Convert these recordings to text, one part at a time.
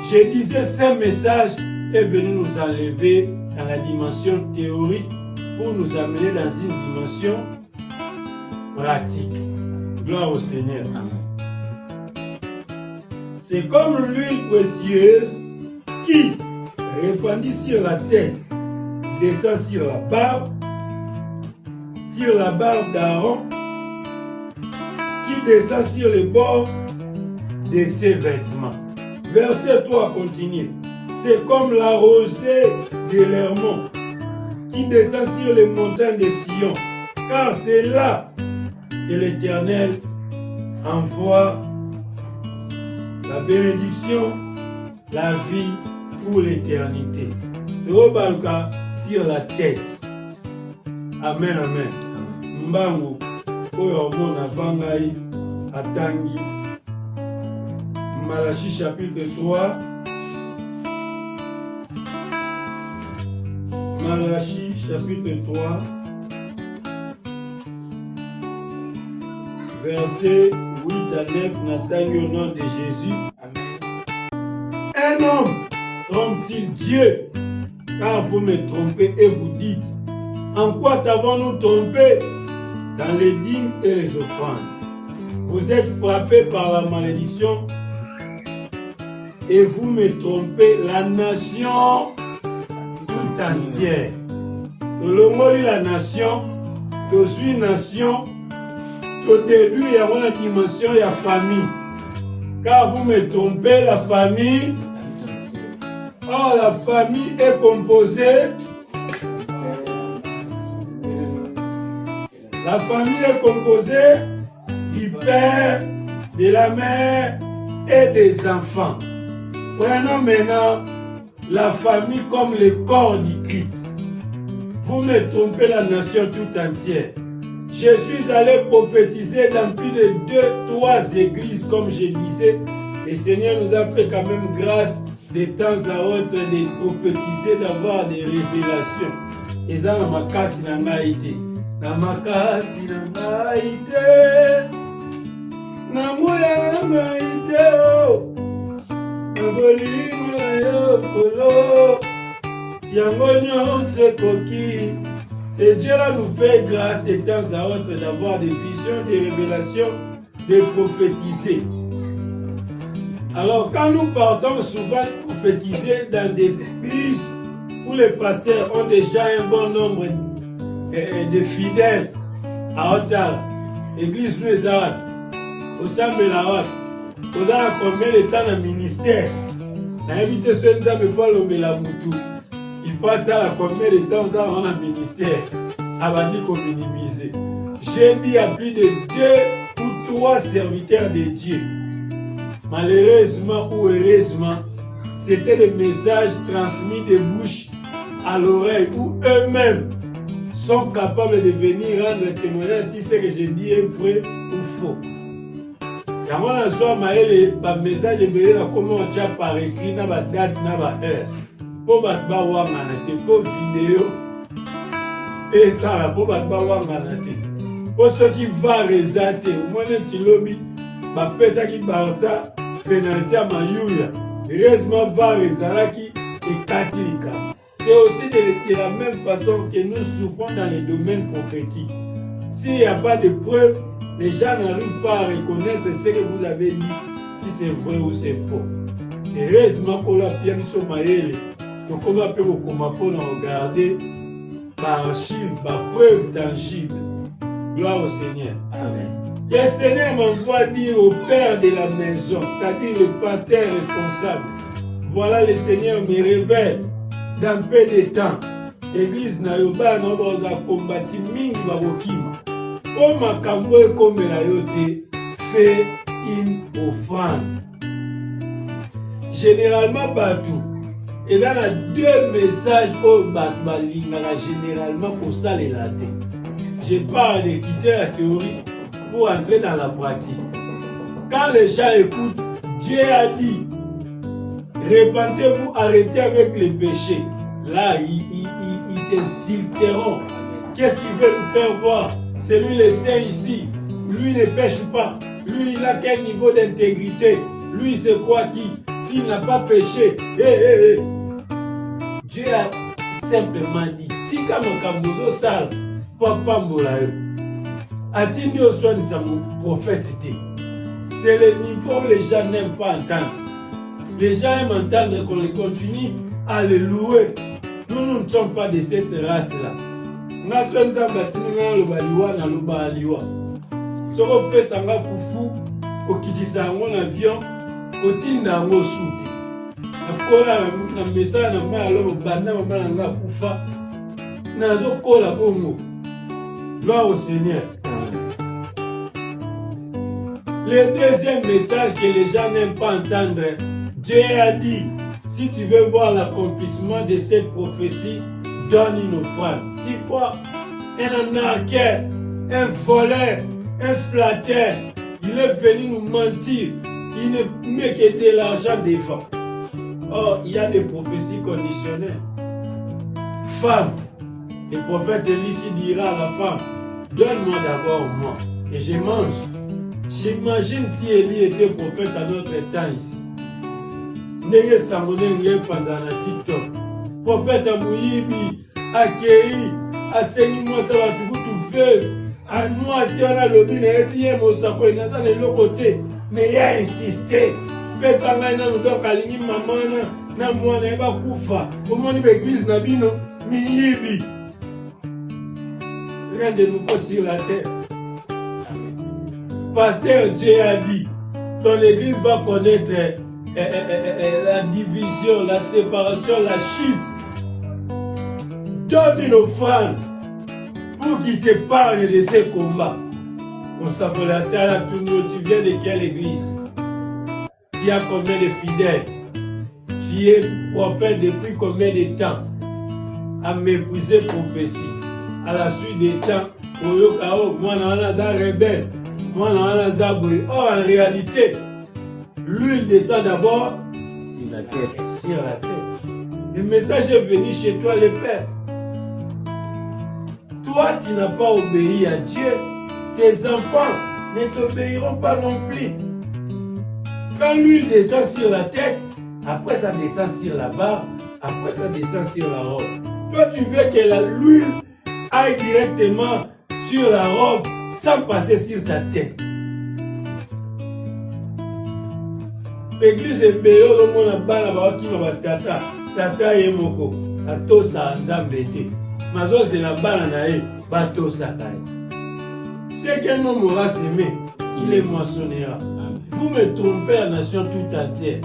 Je disais, ce message est venu nous enlever dans la dimension théorique pour nous amener dans une dimension pratique. Gloire au Seigneur. C'est comme l'huile précieuse qui, répandue sur la tête, descend sur la barbe d'Aaron, qui descend sur les bords de ses vêtements. Verset 3 continue. C'est comme la rosée de l'Hermon qui descend sur les montagnes de Sion, car c'est là que l'Éternel envoie la bénédiction, la vie pour l'éternité. Le Obalka sur la tête. Amen, amen. Mbangu, oyo omona vangai, atangi. Malachie chapitre 3. Malachie chapitre 3. Verset 8 à 9, Nathanie au nom de Jésus. Amen. Un homme trompe-t-il Dieu? Car vous me trompez et vous dites, en quoi t'avons-nous trompé? Dans les dîmes et les offrandes. Vous êtes frappés par la malédiction et vous me trompez, la nation tout entière. Le mot la nation, je suis nation. Au début, il y a une dimension, il y a famille. Car vous me trompez, la famille. Or, la famille est composée. La famille est composée du père, de la mère et des enfants. Prenons maintenant la famille comme le corps du Christ. Vous me trompez, la nation tout entière. Je suis allé prophétiser dans plus de 2-3 églises, comme je disais. Le Seigneur nous a fait quand même grâce de temps à autre de prophétiser, d'avoir des révélations. Et ça, dans ma casse, il n'a pas été. Dans ma casse, il n'a pas été. Dans moi, il n'a pas été. Dans mon livre, il y a un coquille. C'est Dieu là nous fait grâce de temps à autre d'avoir des visions, des révélations, de prophétiser. Alors quand nous partons souvent prophétiser dans des églises où les pasteurs ont déjà un bon nombre de fidèles à Ottawa, l'église Louis Arad, au Sambela, vous avez combien de temps dans le ministère? Dans l'invitation, nous n'avons pas l'homme la moutou. Il faut attendre combien de temps vous avez dans le ministère avant de minimiser. J'ai dit à plus de 2 ou 3 serviteurs de Dieu. Malheureusement ou heureusement, c'était des messages transmis de bouche à l'oreille où eux-mêmes sont capables de venir rendre témoignage si ce que je dis est vrai ou faux. Quand on a soit maël, par message de comment on tient par écrit, na ba date, na ba heure. Pour battre wangana te, pour vidéo. Et ça là, pour battre wangana te. Pour ceux qui vont résalter, au moins un lobby, ma pesa qui barre ça, penalty à Mayuya. Heureusement, va résalaki et katilika. C'est aussi de la même façon que nous souffrons dans les domaines prophétiques. S'il n'y a pas de preuves, les gens n'arrivent pas à reconnaître ce que vous avez dit, si c'est vrai ou c'est faux. Heureusement qu'on l'a bien mis sur Maël, donc on a pu regarder par archive, par preuve tangible. Gloire au Seigneur. Amen. Le Seigneur m'envoie dire au père de la maison, c'est-à-dire le pasteur responsable, voilà le Seigneur me révèle dans peu de temps. L'église Nayoba n'a combattu mingi babokima. O makambo ekomela yote fait une offrande. Généralement Batou, et là il y a 2 messages au Batbalingala généralement pour ça les latés. Je parle de quitter la théorie pour entrer dans la pratique. Quand les gens écoutent, Dieu a dit, répentez-vous, arrêtez avec les péchés. Là, ils t'insulteront. Qu'est-ce qu'ils veulent nous faire voir? C'est lui le saint ici. Lui ne pêche pas. Lui, il a quel niveau d'intégrité? Lui, c'est quoi qui? s'il n'a pas péché. Dieu a simplement dit, tika makambozo sal, papa mbolayo. Atindi oswani sa mon prophète. C'est le niveau où les gens n'aiment pas entendre. Les gens aiment entendre qu'on continue à les louer. Nous ne sommes pas de cette race-là. Nous sommes soko pesa nga fufu okitisa yango na avion otinda yango suti nakola na message na mama alobo banda mama na nga kufa nazokola bongo. Gloire au Seigneur. Le deuxième message que les gens n'aiment pas entendre, Dieu a dit, si tu veux voir l'accomplissement de cette prophétie, donne une offrande. Tu vois, un arnaqueur, un voleur, un flatteur, il est venu nous mentir. Il ne met que de l'argent des femmes. Or, il y a des prophéties conditionnelles. Femme, le prophète Élie qui dira à la femme, donne-moi d'abord moi, et je mange. J'imagine si Élie était prophète à notre temps ici. Ndenge Samuel nge pendant TikTok. Prophète Amouyibi, Akei, Aseni Moussa Batukutu veuve. À moi, si on a le but, n'est bien mon sapot, il n'a pas de l'autre côté. Mais il a insisté. Pesanga na ndoka alingi maman na mwana eba kufa. Omoni l'église na bino miyibi. Rien de nouveau sur la terre. Pasteur Dieu a dit, ton église va connaître la division, la séparation, la chute. Donne une offrande pour qu'il te parle de ces combats. On s'appelle la terre, tu viens de quelle église? Tu as combien de fidèles? Tu es prophète depuis combien de temps? À mépriser prophétie. À la suite des temps, moi je suis rebelle. Moi je suis rebelle. Or en réalité, l'huile descend d'abord sur la tête. Sur la tête. Le message est venu chez toi, le Père. Toi, tu n'as pas obéi à Dieu. Tes enfants ne t'obéiront pas non plus. Quand l'huile descend sur la tête, après ça descend sur la barbe, après ça descend sur la robe. Toi, tu veux que l'huile aille directement sur la robe sans passer sur ta tête. L'église est belle, le monde a bala qui m'a tata, tata yemoko, atosa nzambete. Mazo c'est la bala nae, batosa kae. C'est qu'un homme aura semé, il les moissonnera. Vous me trompez la nation tout entière.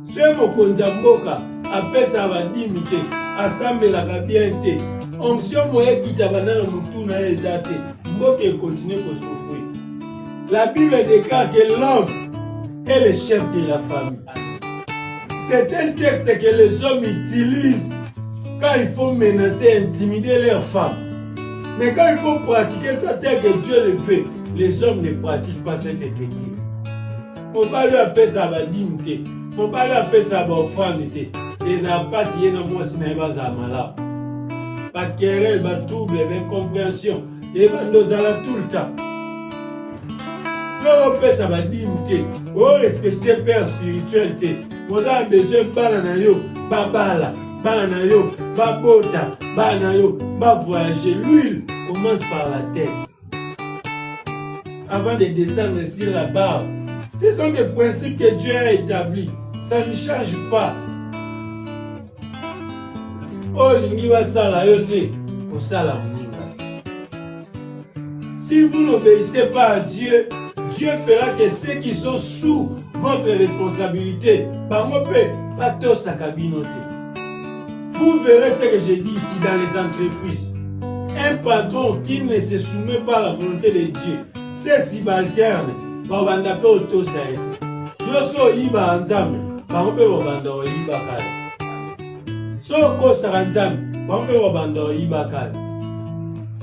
Ce mokonzamboka apesa badimite, asambelaka bien te. Onction moye kitabana na mutu na ezate, mboke continue ko souffrir. La Bible déclare que l'homme est le chef de la famille. C'est un texte que les hommes utilisent quand il faut menacer, intimider leurs femmes. Mais quand il faut pratiquer ça tel que Dieu le fait, les hommes ne pratiquent pas cette écriture. Mon père lui appelle ça badimite, mon père lui appelle ça offrande. Et n'a pas si yéna moi si n'a pas malade. Pas querelle, pas trouble, pas incompréhension. Et va nous aller tout le temps. L'on appelle ça badimite. Oh respecter père spirituel. On a besoin de bananayo, babala, bananayo, babota, bananayo, ba voyager. L'huile commence par la tête. Avant de descendre sur la barbe. Ce sont des principes que Dieu a établis. Ça ne change pas. Oh, lingi va sala yote, ko sala mninga. Si vous n'obéissez pas à Dieu, Dieu fera que ceux qui sont sous votre responsabilité, vous verrez ce que je dis ici dans les entreprises. Un patron qui ne se soumet pas à la volonté de Dieu, c'est subalterne. Babanda pe otosa ete. Yoso yiba anzame, bangope babanda oyiba kale. So kosa anzame, bangope babanda oyiba kale.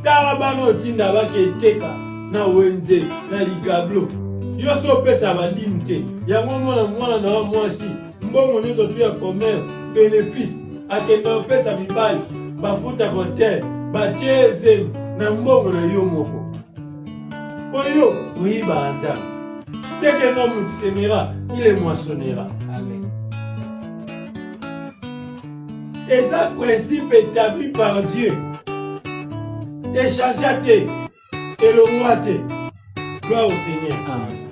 Tala bano otinda bake teka na wenze na ligablo. Yoso pesa badimte. Yango mwana na mwasi. Mbongo nito tu ya commerce, bénéfice. Akenda pesa mibali, bafuta hotel, bacheze na mbongo na yo moko. Oyo, oyiba anzame. Ce qu'un homme sèmera, il le moissonnera. Amen. Et ça, principe établi par Dieu. Échangeate et le moite. Gloire au Seigneur. Amen.